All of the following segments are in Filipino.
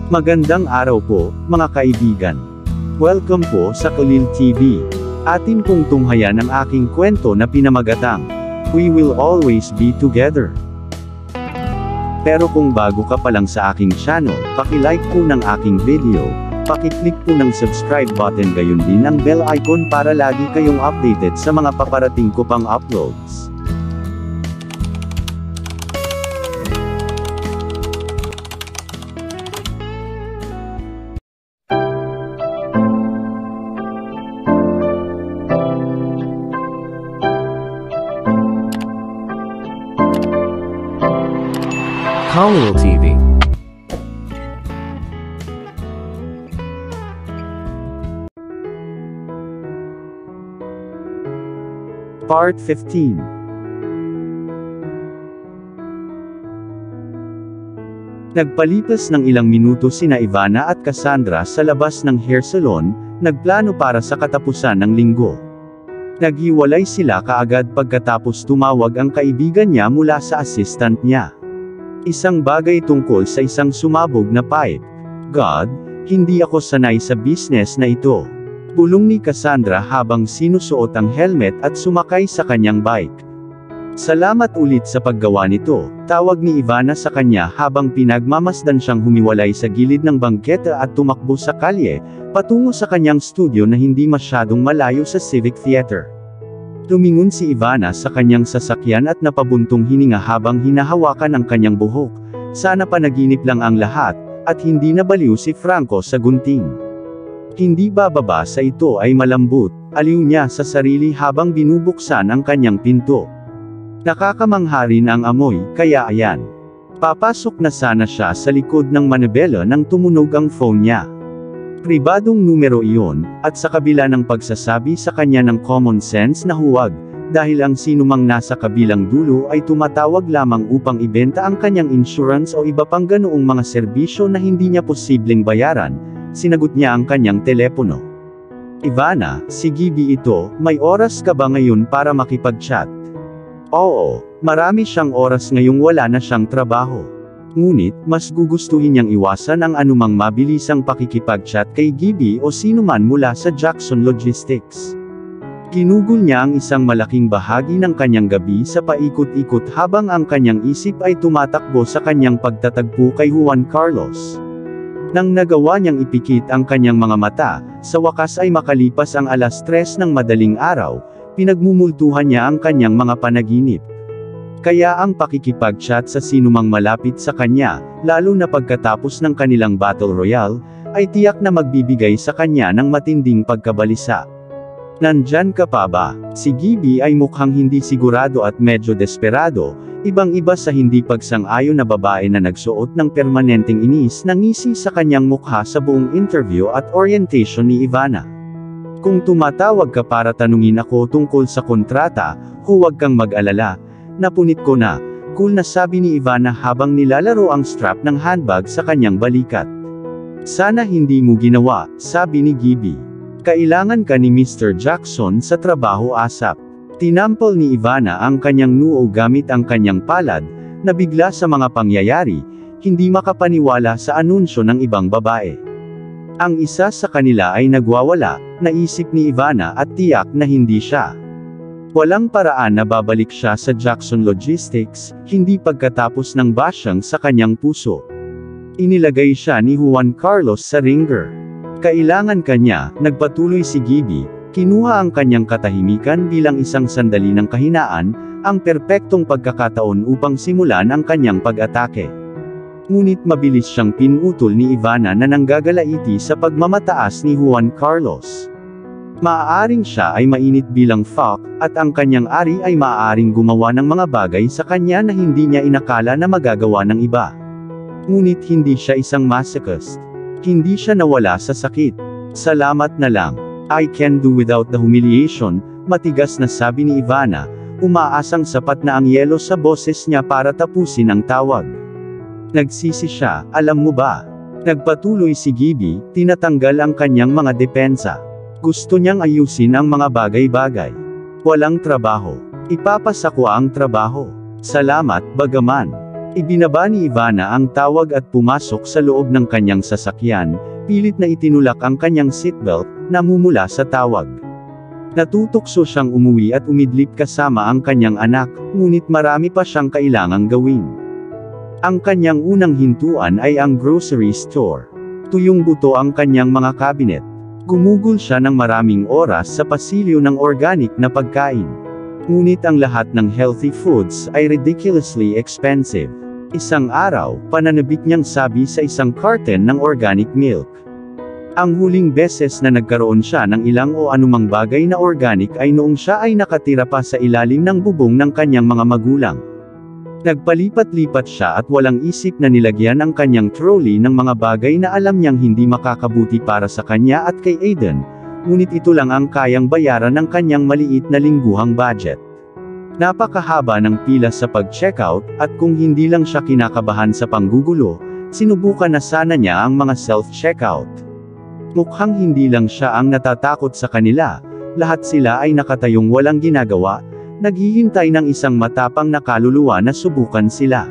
Magandang araw po, mga kaibigan. Welcome po sa Kulil TV. Atin pong tunghayan ang aking kwento na pinamagatang, We Will Always Be Together. Pero kung bago ka pa lang sa aking channel, paki-like po ng aking video, paki-click po ng subscribe button gayon din ang bell icon para lagi kayong updated sa mga paparating ko pang uploads. Kulil TV. Part 15. Nagpalipas ng ilang minuto sina Ivana at Cassandra sa labas ng hair salon, nagplano para sa katapusan ng linggo. Naghiwalay sila kaagad pagkatapos tumawag ang kaibigan niya mula sa assistant niya. Isang bagay tungkol sa isang sumabog na pipe. God, hindi ako sanay sa business na ito. Bulong ni Cassandra habang sinusuot ang helmet at sumakay sa kanyang bike. Salamat ulit sa paggawa nito, tawag ni Ivana sa kanya habang pinagmamasdan siyang humiwalay sa gilid ng bangketa at tumakbo sa kalye, patungo sa kanyang studio na hindi masyadong malayo sa Civic Theater. Tumingon si Ivana sa kanyang sasakyan at napabuntong hininga habang hinahawakan ang kanyang buhok. Sana panaginip lang ang lahat, at hindi nabaliw si Franco sa gunting. Hindi bababa sa ito ay malambot, aliw niya sa sarili habang binubuksan ang kanyang pinto. Nakakamangha rin ang amoy, kaya ayan. Papasok na sana siya sa likod ng manibela nang tumunog ang phone niya. Pribadong numero iyon, at sa kabila ng pagsasabi sa kanya ng common sense na huwag, dahil ang sinumang nasa kabilang dulo ay tumatawag lamang upang ibenta ang kanyang insurance o iba pang ganoong mga serbisyo na hindi niya posibleng bayaran, sinagot niya ang kanyang telepono. Ivana, si Gibby ito, may oras ka ba ngayon para makipag-chat? Oo, marami siyang oras ngayong wala na siyang trabaho. Ngunit, mas gugustuhin niyang iwasan ang anumang mabilisang pakikipag-chat kay Gibby o sinuman mula sa Jackson Logistics. Ginugol niya ang isang malaking bahagi ng kanyang gabi sa paikot-ikot habang ang kanyang isip ay tumatakbo sa kanyang pagtatagpo kay Juan Carlos. Nang nagawa niyang ipikit ang kanyang mga mata, sa wakas ay makalipas ang 3:00 ng madaling araw, pinagmumultuhan niya ang kanyang mga panaginip. Kaya ang pakikipag-chat sa sinumang malapit sa kanya, lalo na pagkatapos ng kanilang battle royale, ay tiyak na magbibigay sa kanya ng matinding pagkabalisa. Nandyan ka pa ba? Si Gibby ay mukhang hindi sigurado at medyo desperado, ibang-iba sa hindi pagsang-ayon na babae na nagsuot ng permanenteng inis na ngisi sa kanyang mukha sa buong interview at orientation ni Ivana. Kung tumatawag ka para tanungin ako tungkol sa kontrata, huwag kang mag-alala. Napunit ko na, cool na sabi ni Ivana habang nilalaro ang strap ng handbag sa kanyang balikat. Sana hindi mo ginawa, sabi ni Gibby. Kailangan ka ni Mr. Jackson sa trabaho ASAP. Tinampol ni Ivana ang kanyang noo gamit ang kanyang palad, na bigla sa mga pangyayari, hindi makapaniwala sa anunsyo ng ibang babae. Ang isa sa kanila ay nagwawala, naisip ni Ivana at tiyak na hindi siya. Walang paraan na babalik siya sa Jackson Logistics, hindi pagkatapos ng basyang sa kanyang puso. Inilagay siya ni Juan Carlos sa ringer. Kailangan kanya, nagpatuloy si Gibby, kinuha ang kanyang katahimikan bilang isang sandali ng kahinaan, ang perpektong pagkakataon upang simulan ang kanyang pag-atake. Ngunit mabilis siyang pinutol ni Ivana na nanggagalaiti sa pagmamataas ni Juan Carlos. Maaaring siya ay mainit bilang fuck, at ang kanyang ari ay maaaring gumawa ng mga bagay sa kanya na hindi niya inakala na magagawa ng iba. Ngunit hindi siya isang masochist. Hindi siya nawala sa sakit. Salamat na lang. I can do without the humiliation, matigas na sabi ni Ivana, umaasang sapat na ang yelo sa boses niya para tapusin ang tawag. Nagsisi siya, alam mo ba? Nagpatuloy si Gibby, tinatanggal ang kanyang mga depensa. Gusto niyang ayusin ang mga bagay-bagay. Walang trabaho. Ipapasakwa ang trabaho. Salamat, bagaman. Ibinaba ni Ivana ang tawag at pumasok sa loob ng kanyang sasakyan, pilit na itinulak ang kanyang seatbelt, namumula sa tawag. Natutokso siyang umuwi at umidlip kasama ang kanyang anak, ngunit marami pa siyang kailangang gawin. Ang kanyang unang hintuan ay ang grocery store. Tuyong buto ang kanyang mga cabinet. Gumugol siya ng maraming oras sa pasilyo ng organic na pagkain. Ngunit ang lahat ng healthy foods ay ridiculously expensive. Isang araw, pananabik niyang sabi sa isang carton ng organic milk. Ang huling beses na nagkaroon siya ng ilang o anumang bagay na organic ay noong siya ay nakatira pa sa ilalim ng bubong ng kanyang mga magulang. Nagpalipat-lipat siya at walang isip na nilagyan ang kanyang trolley ng mga bagay na alam niyang hindi makakabuti para sa kanya at kay Aiden, ngunit ito lang ang kayang bayaran ng kanyang maliit na lingguhang budget. Napakahaba ng pila sa pag-checkout, at kung hindi lang siya kinakabahan sa panggugulo, sinubukan na sana niya ang mga self-checkout. Mukhang hindi lang siya ang natatakot sa kanila, lahat sila ay nakatayong walang ginagawa, naghihintay ng isang matapang na kaluluwa na subukan sila.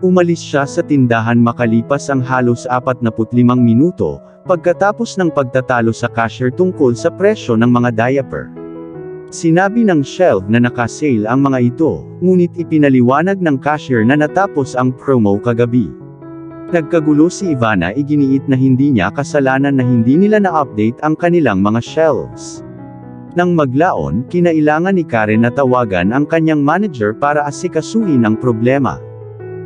Umalis siya sa tindahan makalipas ang halos 45 minuto, pagkatapos ng pagtatalo sa cashier tungkol sa presyo ng mga diaper. Sinabi ng shelf na naka-sale ang mga ito, ngunit ipinaliwanag ng cashier na natapos ang promo kagabi. Nagkagulo si Ivana, iginiit na hindi niya kasalanan na hindi nila na-update ang kanilang mga shelves. Nang maglaon, kinailangan ni Karen na tawagan ang kanyang manager para asikasuhin ang problema.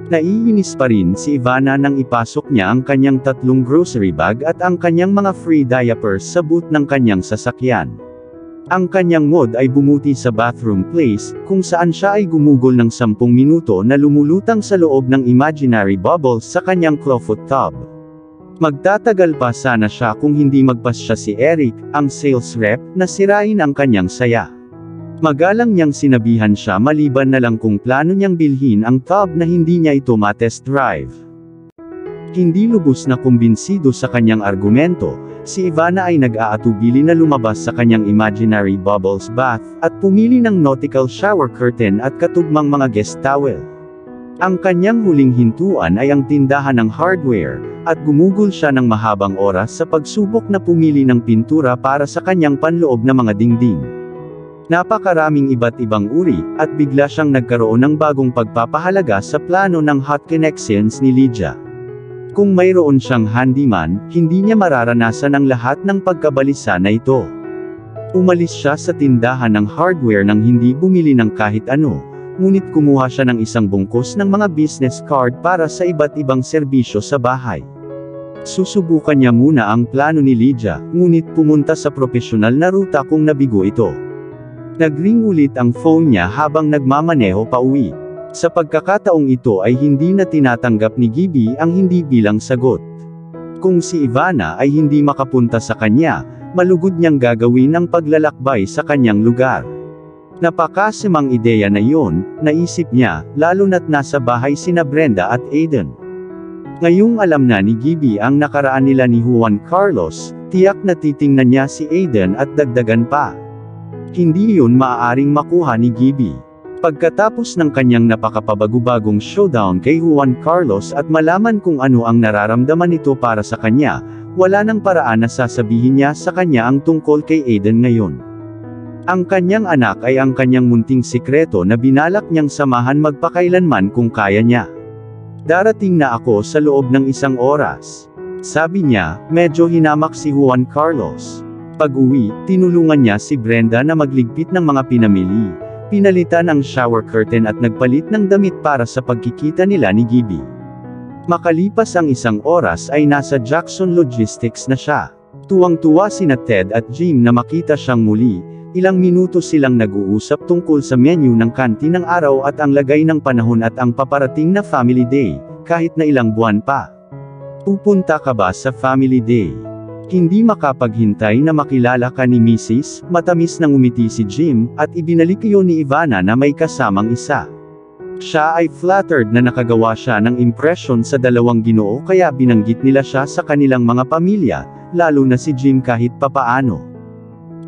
Naiinis pa rin si Ivana nang ipasok niya ang kanyang 3 grocery bag at ang kanyang mga free diapers sa boot ng kanyang sasakyan. Ang kanyang mod ay bumuti sa bathroom place, kung saan siya ay gumugol ng 10 minuto na lumulutang sa loob ng imaginary bubbles sa kanyang clawfoot tub. Magtatagal pa sana siya kung hindi magpasya si Eric, ang sales rep, na sirain ang kanyang saya. Magalang niyang sinabihan siya maliban na lang kung plano niyang bilhin ang tub na hindi niya ito ma-test drive. Hindi lubos na kumbinsido sa kanyang argumento, si Ivana ay nag-aatubili na lumabas sa kanyang imaginary bubbles bath, at pumili ng nautical shower curtain at katugmang mga guest towel. Ang kanyang huling hintuan ay ang tindahan ng hardware, at gumugol siya ng mahabang oras sa pagsubok na pumili ng pintura para sa kanyang panloob na mga dingding. Napakaraming iba't ibang uri, at bigla siyang nagkaroon ng bagong pagpapahalaga sa plano ng hot connections ni Lydia. Kung mayroon siyang handyman, hindi niya mararanasan ang lahat ng pagkabalisa na ito. Umalis siya sa tindahan ng hardware nang hindi bumili ng kahit ano, ngunit kumuha siya ng isang bungkus ng mga business card para sa iba't ibang serbisyo sa bahay. Susubukan niya muna ang plano ni Lydia, ngunit pumunta sa propesyonal na ruta kung nabigo ito. Nagring ulit ang phone niya habang nagmamaneho pauwi. Sa pagkakataong ito ay hindi na tinatanggap ni Gibby ang hindi bilang sagot. Kung si Ivana ay hindi makapunta sa kanya, malugod niyang gagawin ang paglalakbay sa kanyang lugar. Napakasimang ideya na iyon, naisip niya, lalo na't nasa bahay sina Brenda at Aiden. Ngayong alam na ni Gibby ang nakaraan nila ni Juan Carlos, tiyak na titingnan niya si Aiden at dagdagan pa. Hindi iyon maaaring makuha ni Gibby. Pagkatapos ng kanyang napakapabago-bagong showdown kay Juan Carlos at malaman kung ano ang nararamdaman nito para sa kanya, wala nang paraan na sasabihin niya sa kanya ang tungkol kay Aiden ngayon. Ang kanyang anak ay ang kanyang munting sikreto na binalak niyang samahan magpakailanman kung kaya niya. Darating na ako sa loob ng 1 oras. Sabi niya, medyo hinamak si Juan Carlos. Pag-uwi, tinulungan niya si Brenda na magligpit ng mga pinamili. Pinalitan ang shower curtain at nagpalit ng damit para sa pagkikita nila ni Gibby. Makalipas ang 1 oras ay nasa Jackson Logistics na siya. Tuwang-tuwa sina Ted at Jim na makita siyang muli. Ilang minuto silang nag-uusap tungkol sa menu ng kantin ng araw at ang lagay ng panahon at ang paparating na Family Day, kahit na ilang buwan pa. Pupunta ka ba sa Family Day? Hindi makapaghintay na makilala ka ni Mrs., matamis nang umiti si Jim, at ibinalik iyon ni Ivana na may kasamang isa. Siya ay flattered na nakagawa siya ng impresyon sa dalawang ginoo kaya binanggit nila siya sa kanilang mga pamilya, lalo na si Jim kahit papaano.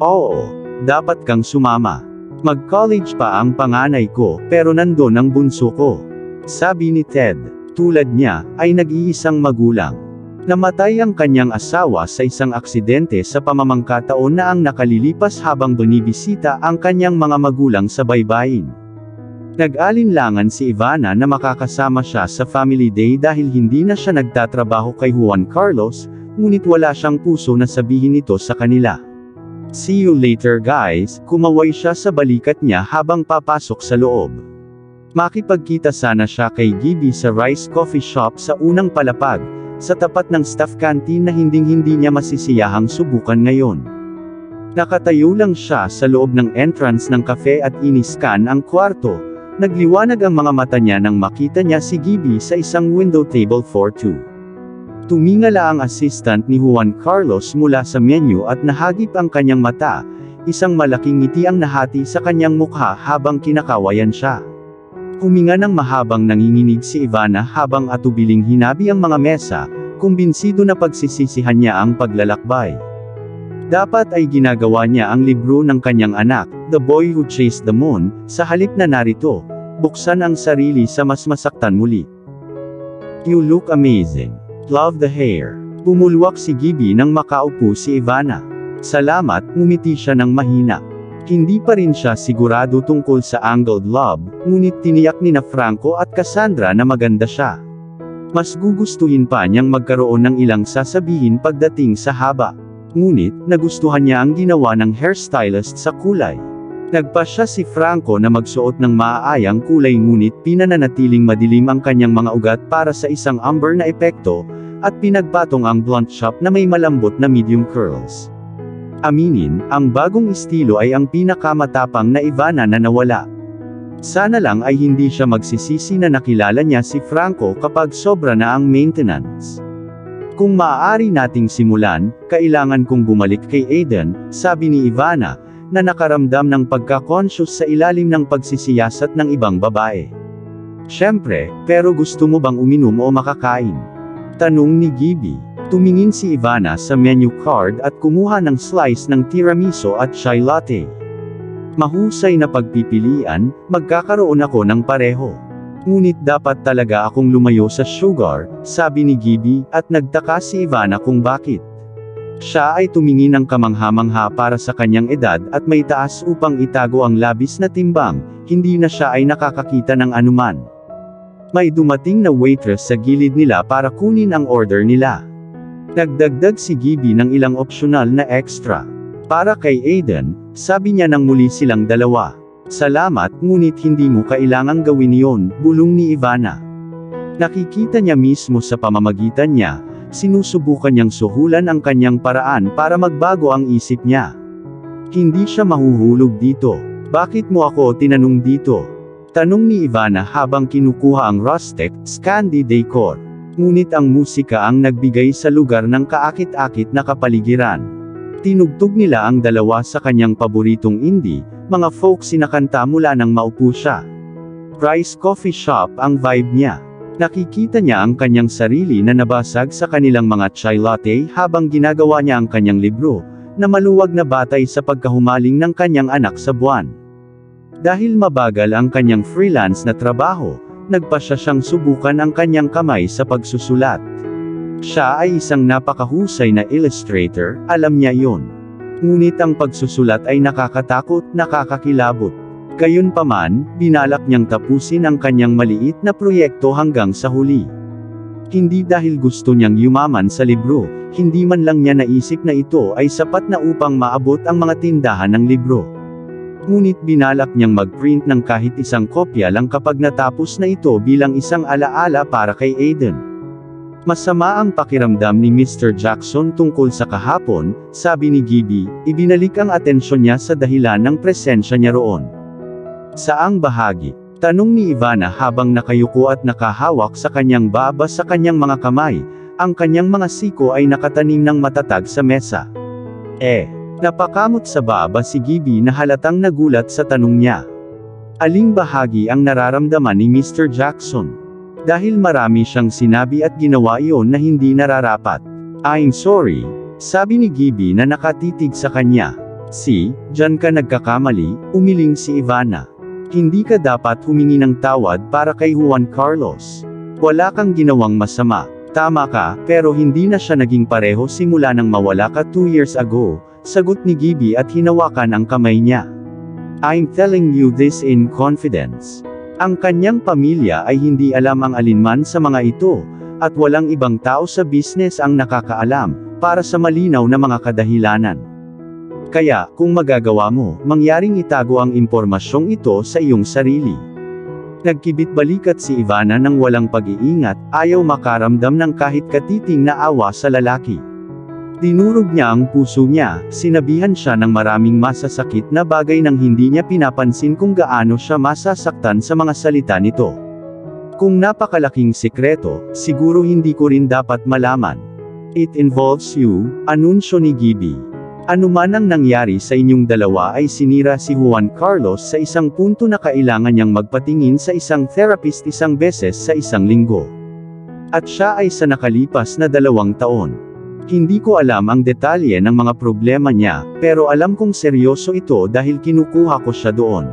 Oo. Dapat kang sumama. Mag-college pa ang panganay ko, pero nandun ang bunso ko. Sabi ni Ted. Tulad niya, ay nag-iisang magulang. Namatay ang kanyang asawa sa isang aksidente sa pamamangkataon na ang nakalilipas habang binibisita ang kanyang mga magulang sa baybayin. Nag-alinlangan si Ivana na makakasama siya sa family day dahil hindi na siya nagtatrabaho kay Juan Carlos, ngunit wala siyang puso na sabihin ito sa kanila. See you later guys, kumaway siya sa balikat niya habang papasok sa loob. Makipagkita sana siya kay Gibby sa Rice Coffee Shop sa unang palapag, sa tapat ng staff canteen na hinding-hindi niya masisiyahang subukan ngayon. Nakatayo lang siya sa loob ng entrance ng cafe at iniskan ang kwarto. Nagliwanag ang mga mata niya nang makita niya si Gibby sa isang window table for two. Tumingala ang assistant ni Juan Carlos mula sa menu at nahagip ang kanyang mata, isang malaking ngiti ang nahati sa kanyang mukha habang kinakawayan siya. Huminga ng mahabang nanginginig si Ivana habang atubiling hinabi ang mga mesa, kumbinsido na pagsisisihan niya ang paglalakbay. Dapat ay ginagawa niya ang libro ng kanyang anak, The Boy Who Chased the Moon, sa halip na narito, buksan ang sarili sa mas masaktan muli. You look amazing. Love the hair. Pumulwak si Gibby nang makaupo si Ivana. Salamat, ngumiti siya ng mahina. Hindi pa rin siya sigurado tungkol sa angled lob, ngunit tiniyak ni na Franco at Cassandra na maganda siya. Mas gugustuhin pa niyang magkaroon ng ilang sasabihin pagdating sa haba. Ngunit, nagustuhan niya ang ginawa ng hairstylist sa kulay. Nagpasya si Franco na magsuot ng maaayang kulay ngunit pinananatiling madilim ang kanyang mga ugat para sa isang amber na epekto, at pinagpatong ang blunt shop na may malambot na medium curls. Aminin, ang bagong estilo ay ang pinakamatapang na Ivana na nawala. Sana lang ay hindi siya magsisisi na nakilala niya si Franco kapag sobra na ang maintenance. Kung maaari nating simulan, kailangan kong bumalik kay Aiden, sabi ni Ivana, na nakaramdam ng pagka-conscious sa ilalim ng pagsisiyasat ng ibang babae. Siyempre, pero gusto mo bang uminom o makakain? Tanong ni Gibby. Tumingin si Ivana sa menu card at kumuha ng slice ng tiramisu at chai latte. Mahusay na pagpipilian, magkakaroon ako ng pareho. Ngunit dapat talaga akong lumayo sa sugar, sabi ni Gibby, at nagtaka si Ivana kung bakit. Siya ay tumingin ng kamangha-mangha para sa kanyang edad at may taas upang itago ang labis na timbang, hindi na siya ay nakakakita ng anuman. May dumating na waitress sa gilid nila para kunin ang order nila. Nagdagdag si Gibby ng ilang opsyonal na extra. Para kay Aiden, sabi niya nang muli silang dalawa. Salamat, ngunit hindi mo kailangang gawin iyon, bulong ni Ivana. Nakikita niya mismo sa pamamagitan niya, sinusubukan niyang suhulan ang kanyang paraan para magbago ang isip niya. Hindi siya mahuhulog dito. Bakit mo ako tinanong dito? Tanong ni Ivana habang kinukuha ang rustic, Scandi decor. Ngunit ang musika ang nagbigay sa lugar ng kaakit-akit na kapaligiran. Tinugtog nila ang dalawa sa kanyang paboritong indie, mga folksy na kanta mula nang maupo siya. Rice Coffee Shop ang vibe niya. Nakikita niya ang kanyang sarili na nabasag sa kanilang mga chai latte habang ginagawa niya ang kanyang libro, na maluwag na batay sa pagkahumaling ng kanyang anak sa buwan. Dahil mabagal ang kanyang freelance na trabaho, nagpasya siyang subukan ang kanyang kamay sa pagsusulat. Siya ay isang napakahusay na illustrator, alam niya yon. Ngunit ang pagsusulat ay nakakatakot, nakakakilabot. Gayunpaman, binalak niyang tapusin ang kanyang maliit na proyekto hanggang sa huli. Hindi dahil gusto niyang yumaman sa libro, hindi man lang niya naisip na ito ay sapat na upang maabot ang mga tindahan ng libro. Ngunit binalak niyang mag-print ng kahit isang kopya lang kapag natapos na ito bilang isang alaala para kay Aiden. Masama ang pakiramdam ni Mr. Jackson tungkol sa kahapon, sabi ni Gibby, ibinalik ang atensyon niya sa dahilan ng presensya niya roon. Saang bahagi? Tanong ni Ivana habang nakayuko at nakahawak sa kanyang baba sa kanyang mga kamay, ang kanyang mga siko ay nakatanim ng matatag sa mesa. Napakamot sa baba si Gibby na halatang nagulat sa tanong niya. Aling bahagi ang nararamdaman ni Mr. Jackson? Dahil marami siyang sinabi at ginawa iyon na hindi nararapat. I'm sorry, sabi ni Gibby na nakatitig sa kanya. Diyan ka nagkakamali, umiling si Ivana. Hindi ka dapat humingi ng tawad para kay Juan Carlos. Wala kang ginawang masama. Tama ka, pero hindi na siya naging pareho simula nang mawala ka 2 years ago, sagot ni Gibby at hinawakan ang kamay niya. I'm telling you this in confidence. Ang kanyang pamilya ay hindi alam ang alinman sa mga ito, at walang ibang tao sa business ang nakakaalam, para sa malinaw na mga kadahilanan. Kaya, kung magagawa mo, mangyaring itago ang impormasyong ito sa iyong sarili. Nagkibit-balikat si Ivana ng walang pag-iingat, ayaw makaramdam ng kahit katiting na awa sa lalaki. Dinurog niya ang puso niya, sinabihan siya ng maraming masasakit na bagay nang hindi niya pinapansin kung gaano siya masasaktan sa mga salita nito. Kung napakalaking sikreto, siguro hindi ko rin dapat malaman. It involves you, anunsyo ni Gibby. Ano man ang nangyari sa inyong dalawa ay sinira si Juan Carlos sa isang punto na kailangan niyang magpatingin sa isang therapist 1 beses sa 1 linggo. At siya ay sa nakalipas na 2 taon. Hindi ko alam ang detalye ng mga problema niya, pero alam kong seryoso ito dahil kinukuha ko siya doon.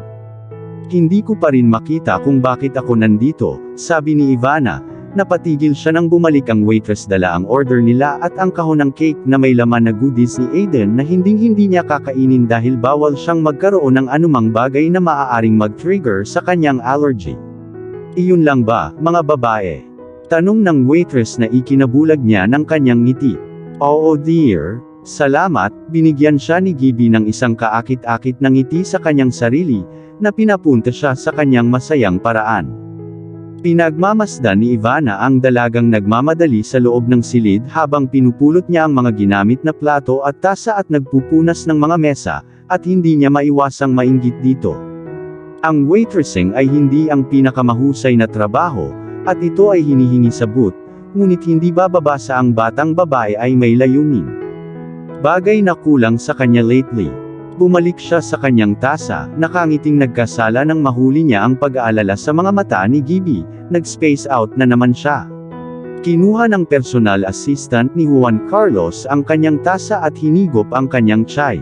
Hindi ko pa rin makita kung bakit ako nandito, sabi ni Ivana. Napatigil siya nang bumalik ang waitress dala ang order nila at ang kahon ng cake na may laman na goodies ni Aiden na hindi niya kakainin dahil bawal siyang magkaroon ng anumang bagay na maaaring mag-trigger sa kanyang allergy. Iyon lang ba, mga babae? Tanong ng waitress na ikinabulag niya ng kanyang ngiti. Oh dear, salamat, binigyan siya ni Gibby ng isang kaakit-akit na ngiti sa kanyang sarili, na pinapunta siya sa kanyang masayang paraan. Pinagmamasdan ni Ivana ang dalagang nagmamadali sa loob ng silid habang pinupulot niya ang mga ginamit na plato at tasa at nagpupunas ng mga mesa, at hindi niya maiwasang mainggit dito. Ang waitressing ay hindi ang pinakamahusay na trabaho, at ito ay hinihingi sa booth, ngunit hindi bababa sa ang batang babae ay may layunin. Bagay na kulang sa kanya lately. Bumalik siya sa kanyang tasa, nakangiting nagkasala nang mahuli niya ang pag-aalala sa mga mata ni Gibby, nag-space out na naman siya. Kinuha ng personal assistant ni Juan Carlos ang kanyang tasa at hinigop ang kanyang chai.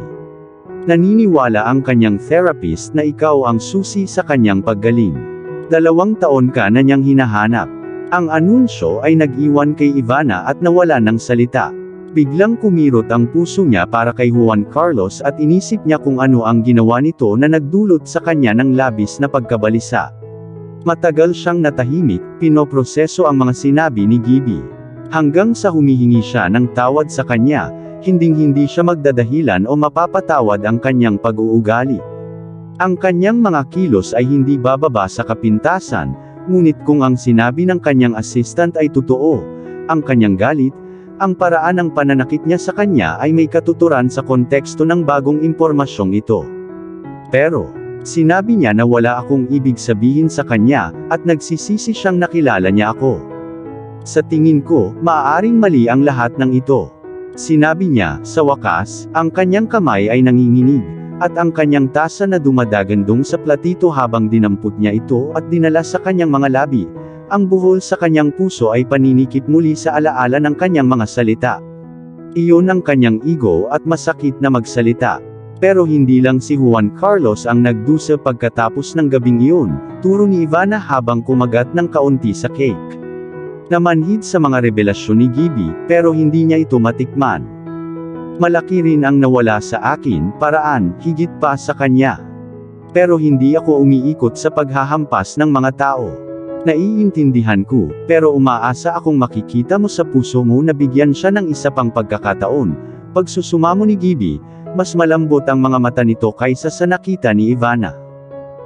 Naniniwala ang kanyang therapist na ikaw ang susi sa kanyang paggaling. 2 taon ka na niyang hinahanap. Ang anunsyo ay nag-iwan kay Ivana at nawala ng salita. Biglang kumirot ang puso niya para kay Juan Carlos at inisip niya kung ano ang ginawa nito na nagdulot sa kanya ng labis na pagkabalisa. Matagal siyang natahimik, pinoproseso ang mga sinabi ni Gibby. Hanggang sa humihingi siya ng tawad sa kanya, hinding-hindi siya magdadahilan o mapapatawad ang kanyang pag-uugali. Ang kanyang mga kilos ay hindi bababa sa kapintasan, ngunit kung ang sinabi ng kanyang assistant ay totoo, ang kanyang galit, ang paraan ng pananakit niya sa kanya ay may katuturan sa konteksto ng bagong impormasyong ito. Pero, sinabi niya na wala akong ibig sabihin sa kanya, at nagsisisi siyang nakilala niya ako. Sa tingin ko, maaaring mali ang lahat ng ito. Sinabi niya, sa wakas, ang kanyang kamay ay nanginginig, at ang kanyang tasa na dumadagandong sa platito habang dinampot niya ito at dinala sa kanyang mga labi. Ang buhol sa kanyang puso ay paninikip muli sa alaala ng kanyang mga salita. Iyon ang kanyang ego at masakit na magsalita. Pero hindi lang si Juan Carlos ang nagdusa pagkatapos ng gabing iyon, turo ni Ivana habang kumagat ng kaunti sa cake. Namanhid sa mga revelasyon ni Gibby, pero hindi niya ito matikman. Malaki rin ang nawala sa akin, paraan, higit pa sa kanya. Pero hindi ako umiikot sa paghahampas ng mga tao. Naiintindihan ko, pero umaasa akong makikita mo sa puso mo na bigyan siya ng isa pang pagkakataon. Pagsusumamo ni Gibby, mas malambot ang mga mata nito kaysa sa nakita ni Ivana.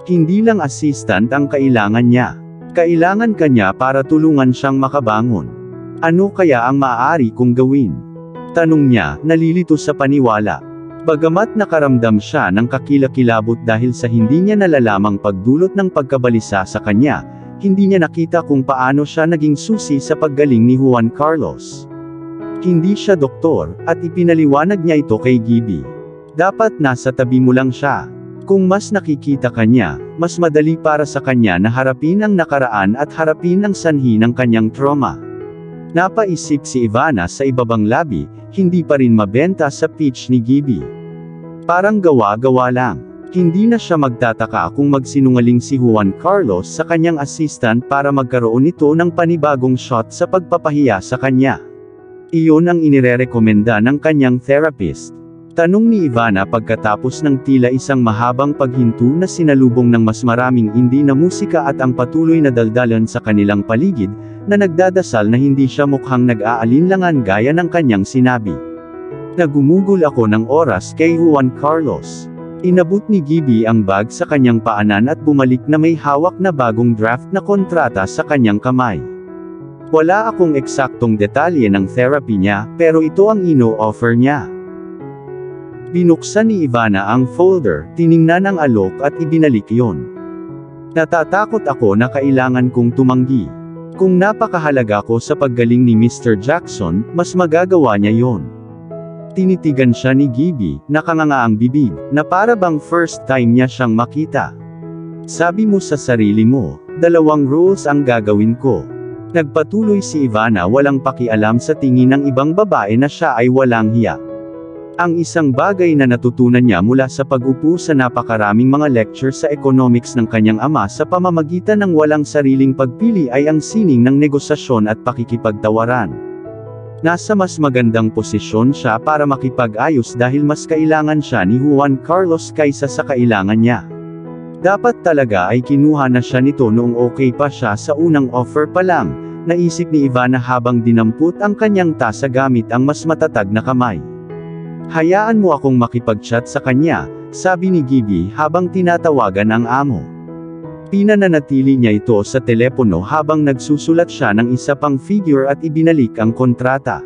Hindi lang assistant ang kailangan niya. Kailangan kanya para tulungan siyang makabangon. Ano kaya ang maaari kong gawin? Tanong niya, nalilito sa paniwala. Bagamat nakaramdam siya ng kakilakilabot dahil sa hindi niya nalalamang pagdulot ng pagkabalisa sa kanya, hindi niya nakita kung paano siya naging susi sa paggaling ni Juan Carlos. Hindi siya doktor, at ipinaliwanag niya ito kay Gibby. Dapat nasa tabi mo lang siya. Kung mas nakikita kanya, mas madali para sa kanya na harapin ang nakaraan at harapin ang sanhi ng kanyang trauma. Napaisip si Ivana sa ibabang labi, hindi pa rin mabenta sa pitch ni Gibby. Parang gawa-gawa lang. Hindi na siya magtataka kung magsinungaling si Juan Carlos sa kanyang assistant para magkaroon ito ng panibagong shot sa pagpapahiya sa kanya. Iyon ang inirerekomenda ng kanyang therapist. Tanong ni Ivana pagkatapos ng tila isang mahabang paghinto na sinalubong ng mas maraming indie na musika at ang patuloy na daldalan sa kanilang paligid, na nagdadasal na hindi siya mukhang nag-aalinlangan gaya ng kanyang sinabi. Nagumugol ako ng oras kay Juan Carlos. Inabot ni Gibby ang bag sa kanyang paanan at bumalik na may hawak na bagong draft na kontrata sa kanyang kamay. Wala akong eksaktong detalye ng therapy niya, pero ito ang ino-offer niya. Binuksan ni Ivana ang folder, tiningnan ang alok at ibinalik yon. Natatakot ako na kailangan kong tumanggi. Kung napakahalaga ko sa paggaling ni Mr. Jackson, mas magagawa niya yon. Tinitigan siya ni Gibby, nakanganga ang bibig, na para bang first time niya siyang makita. Sabi mo sa sarili mo, 2 roles ang gagawin ko. Nagpatuloy si Ivana walang pakialam sa tingin ng ibang babae na siya ay walang hiya. Ang isang bagay na natutunan niya mula sa pag-upo sa napakaraming mga lecture sa economics ng kanyang ama sa pamamagitan ng walang sariling pagpili ay ang sining ng negosasyon at pakikipagtawaran. Nasa mas magandang posisyon siya para makipag-ayos dahil mas kailangan siya ni Juan Carlos kaysa sa kailangan niya. Dapat talaga ay kinuha na siya nito noong okay pa siya sa unang offer pa lang, naisip ni Ivana habang dinampot ang kanyang tasa gamit ang mas matatag na kamay. Hayaan mo akong makipag-chat sa kanya, sabi ni Gibby habang tinatawagan ang amo. Pinananatili niya ito sa telepono habang nagsusulat siya ng isa pang figure at ibinalik ang kontrata.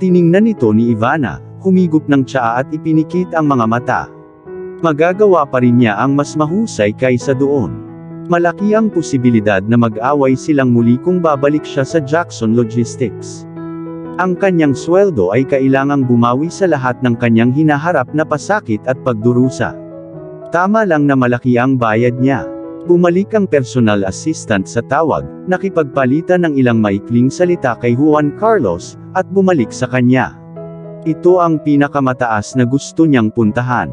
Tiningnan ito ni Ivana, humigop ng tsaa at ipinikit ang mga mata. Magagawa pa rin niya ang mas mahusay kaysa doon. Malaki ang posibilidad na mag-away silang muli kung babalik siya sa Jackson Logistics. Ang kanyang sweldo ay kailangang bumawi sa lahat ng kanyang hinaharap na pasakit at pagdurusa. Tama lang na malaki ang bayad niya. Bumalik ang personal assistant sa tawag, nakipagpalitan ng ilang maikling salita kay Juan Carlos, at bumalik sa kanya. Ito ang pinakamataas na gusto niyang puntahan.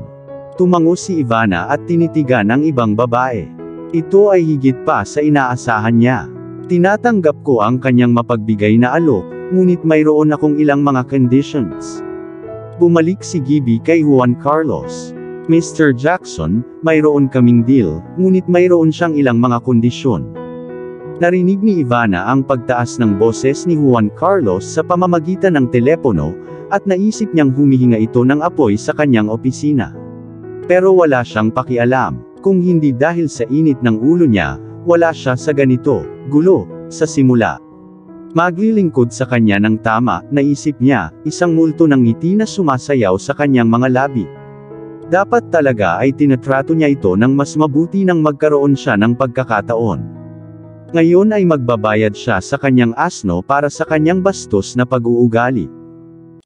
Tumango si Ivana at tinitigan ang ibang babae. Ito ay higit pa sa inaasahan niya. Tinatanggap ko ang kanyang mapagbigay na alok, ngunit mayroon akong ilang mga conditions. Bumalik si Gibby kay Juan Carlos. Mr. Jackson, mayroon kaming deal, ngunit mayroon siyang ilang mga kondisyon. Narinig ni Ivana ang pagtaas ng boses ni Juan Carlos sa pamamagitan ng telepono, at naisip niyang humihinga ito ng apoy sa kanyang opisina. Pero wala siyang pakialam, kung hindi dahil sa init ng ulo niya, wala siya sa ganito, gulo, sa simula. Maglilingkod sa kanya ng tama, naisip niya, isang multo ng ngiti na sumasayaw sa kanyang mga labi. Dapat talaga ay tinatrato niya ito ng mas mabuti nang magkaroon siya ng pagkakataon. Ngayon ay magbabayad siya sa kanyang asno para sa kanyang bastos na pag-uugali.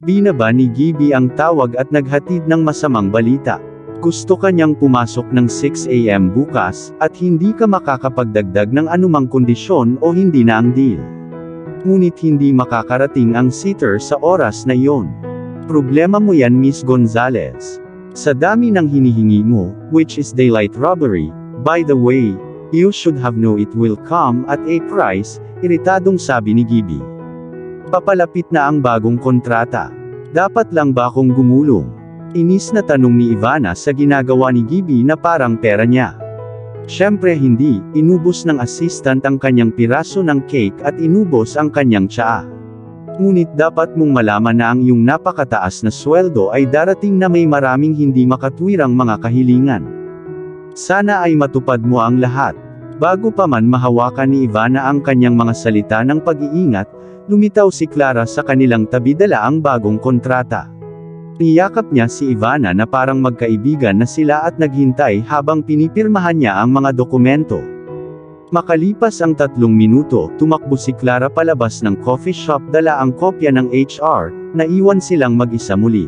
Binaba ni Gibby ang tawag at naghatid ng masamang balita. Gusto kanyang pumasok ng 6 AM bukas, at hindi ka makakapagdagdag ng anumang kondisyon o hindi na ang deal. Ngunit hindi makakarating ang sitter sa oras na iyon. Problema mo yan, Miss Gonzalez. Sa dami ng hinihingi mo, which is daylight robbery, by the way, you should have known it will come at a price, iritadong sabi ni Gibby. Papalapit na ang bagong kontrata. Dapat lang ba akong gumulong? Inis na tanong ni Ivana sa ginagawa ni Gibby na parang pera niya. Siyempre hindi, inubos ng assistant ang kanyang piraso ng cake at inubos ang kanyang tsaa. Ngunit dapat mong malaman na ang iyong napakataas na sweldo ay darating na may maraming hindi makatwirang mga kahilingan. Sana ay matupad mo ang lahat. Bago pa man mahawakan ni Ivana ang kanyang mga salita ng pag-iingat, lumitaw si Clara sa kanilang tabi dala ang bagong kontrata. Niyakap niya si Ivana na parang magkaibigan na sila at naghintay habang pinipirmahan niya ang mga dokumento. Makalipas ang 3 minuto, tumakbo si Clara palabas ng coffee shop dala ang kopya ng HR, naiwan silang mag-isa muli.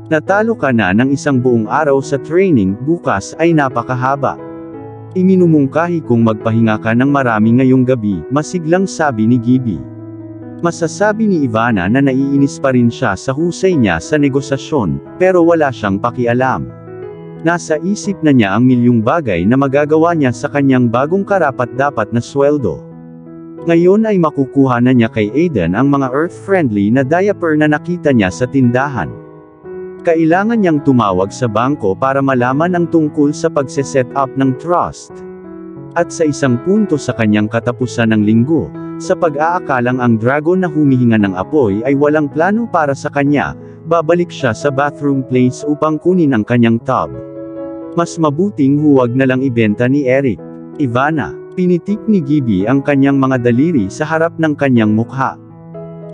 Natalo ka na ng isang buong araw sa training, bukas ay napakahaba. Iminumungkahi kong magpahinga ka ng marami ngayong gabi, masiglang sabi ni Gibby. Masasabi ni Ivana na naiinis pa rin siya sa husay niya sa negosasyon, pero wala siyang pakialam. Nasa isip na niya ang milyong bagay na magagawa niya sa kanyang bagong karapat-dapat na sweldo. Ngayon ay makukuha na niya kay Aiden ang mga earth-friendly na diaper na nakita niya sa tindahan. Kailangan niyang tumawag sa bangko para malaman ang tungkol sa pagse-set up ng trust. At sa isang punto sa kanyang katapusan ng linggo, sa pag-aakalang ang dragon na humihinga ng apoy ay walang plano para sa kanya, babalik siya sa bathroom place upang kunin ang kanyang tub. Mas mabuting huwag na lang ibenta ni Eric. Ivana, pinitik ni Gibby ang kanyang mga daliri sa harap ng kanyang mukha.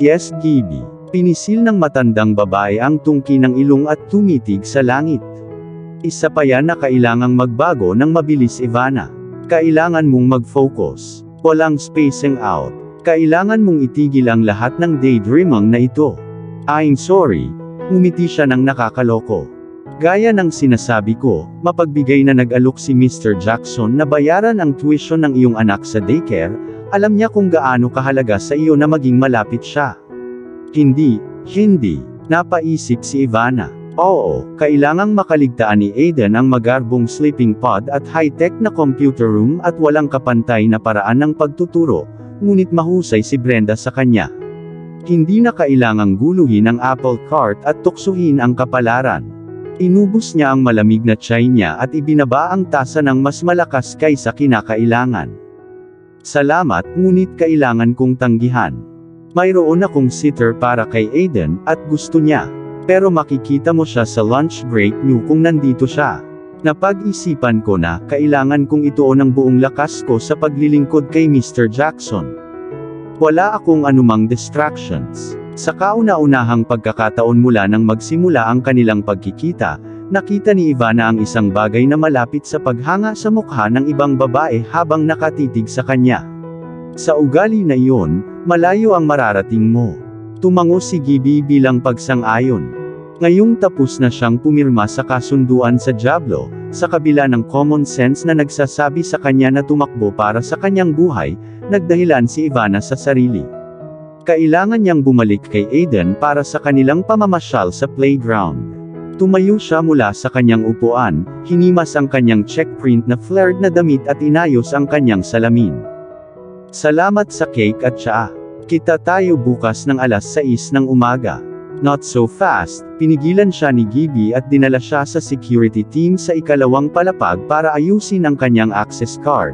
Yes, Gibby. Pinisil ng matandang babae ang tungki ng ilong at tumitig sa langit. Isa pa yan na kailangang magbago ng mabilis, Ivana. Kailangan mong mag-focus. Walang spacing out. Kailangan mong itigil ang lahat ng daydreaming na ito. I'm sorry. Umiti siya ng nakakaloko. Gaya ng sinasabi ko, mapagbigay na nag-alok si Mr. Jackson na bayaran ang tuition ng iyong anak sa daycare, alam niya kung gaano kahalaga sa iyo na maging malapit siya. Hindi, napaisip si Ivana. Oo, kailangang makaligtaan ni Aiden ang magarbong sleeping pod at high-tech na computer room at walang kapantay na paraan ng pagtuturo, ngunit mahusay si Brenda sa kanya. Hindi na kailangang guluhin ang apple cart at tuksuhin ang kapalaran. Inubos niya ang malamig na chai niya at ibinaba ang tasa ng mas malakas kaysa kinakailangan. Salamat, ngunit kailangan kong tanggihan. Mayroon akong sitter para kay Aiden, at gusto niya. Pero makikita mo siya sa lunch break niyo kung nandito siya. Napag-isipan ko na, kailangan kong ituon ang buong lakas ko sa paglilingkod kay Mr. Jackson. Wala akong anumang distractions. Sa kauna-unahang pagkakataon mula nang magsimula ang kanilang pagkikita, nakita ni Ivana ang isang bagay na malapit sa paghanga sa mukha ng ibang babae habang nakatitig sa kanya. Sa ugali na iyon, malayo ang mararating mo. Tumango si Gibby bilang pagsang-ayon. Ngayong tapos na siyang pumirma sa kasunduan sa Diablo, sa kabila ng common sense na nagsasabi sa kanya na tumakbo para sa kanyang buhay, nagdahilan si Ivana sa sarili. Kailangan niyang bumalik kay Aiden para sa kanilang pamamasyal sa playground. Tumayo siya mula sa kanyang upuan, hinimas ang kanyang checkprint na flared na damit at inayos ang kanyang salamin. Salamat sa cake at tsaa. Kita tayo bukas ng alas 6 ng umaga. Not so fast, pinigilan siya ni Gibby at dinala siya sa security team sa ikalawang palapag para ayusin ang kanyang access card.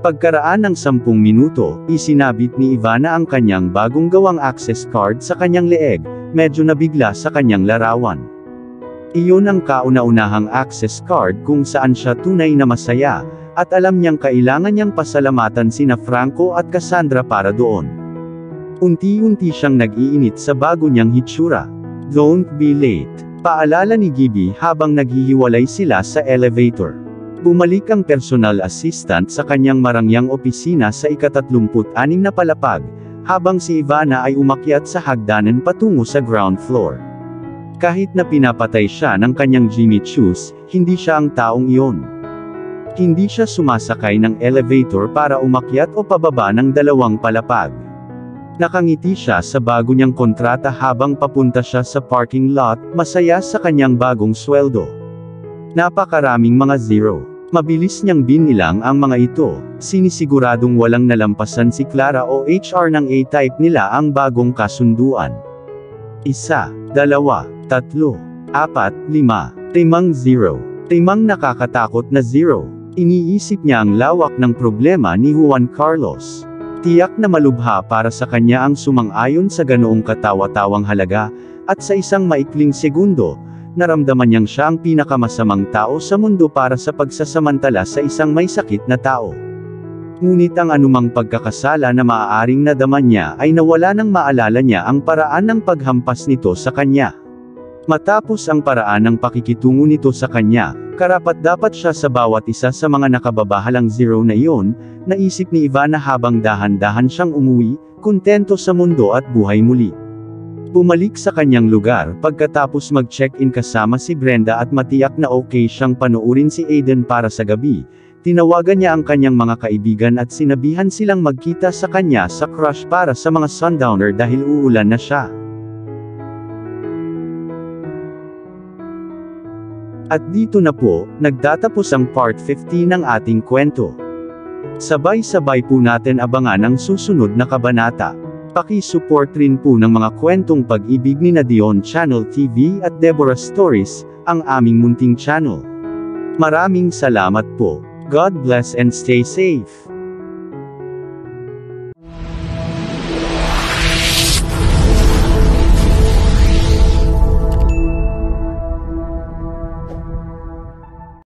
Pagkaraan ng 10 minuto, isinabit ni Ivana ang kanyang bagong gawang access card sa kanyang leeg, medyo nabigla sa kanyang larawan. Iyon ang kauna-unahang access card kung saan siya tunay na masaya, at alam niyang kailangan niyang pasalamatan sina Franco at Cassandra para doon. Unti-unti siyang nag-iinit sa bago niyang hitsura. Don't be late. Paalala ni Gibby habang naghihiwalay sila sa elevator. Bumalik ang personal assistant sa kanyang marangyang opisina sa ika-36 na palapag, habang si Ivana ay umakyat sa hagdanan patungo sa ground floor. Kahit na pinapatay siya ng kanyang Jimmy Choos, hindi siya ang taong iyon. Hindi siya sumasakay ng elevator para umakyat o pababa ng 2 palapag. Nakangiti siya sa bago niyang kontrata habang papunta siya sa parking lot, masaya sa kanyang bagong sweldo. Napakaraming mga zero. Mabilis niyang binilang ang mga ito, sinisiguradong walang nalampasan si Clara o HR ng A-type nila ang bagong kasunduan. 1, 2, 3, 4, 5, 5 zero. 5 nakakatakot na zero. Iniisip niya ang lawak ng problema ni Juan Carlos. Tiyak na malubha para sa kanya ang sumang-ayon sa ganoong katawa-tawang halaga, at sa isang maikling segundo, naramdaman niyang siya ang pinakamasamang tao sa mundo para sa pagsasamantala sa isang may sakit na tao. Ngunit ang anumang pagkakasala na maaaring nadama niya ay nawala nang maalala niya ang paraan ng paghampas nito sa kanya. Matapos ang paraan ng pakikitungo nito sa kanya, karapat-dapat siya sa bawat isa sa mga nakababahalang zero na iyon, naisip ni Ivana habang dahan-dahan siyang umuwi, kontento sa mundo at buhay muli. Bumalik sa kanyang lugar pagkatapos mag-check-in kasama si Brenda at matiyak na okay siyang panoorin si Aiden para sa gabi. Tinawagan niya ang kanyang mga kaibigan at sinabihan silang magkita sa kanya sa crush para sa mga sundowner dahil uulan na siya. At dito na po, nagtatapos ang part 50 ng ating kwento. Sabay-sabay po natin abangan ang susunod na kabanata. Paki-support rin po ng mga kwentong pag-ibig ni Dion Channel TV at Deborah Stories, ang aming munting channel. Maraming salamat po. God bless and stay safe.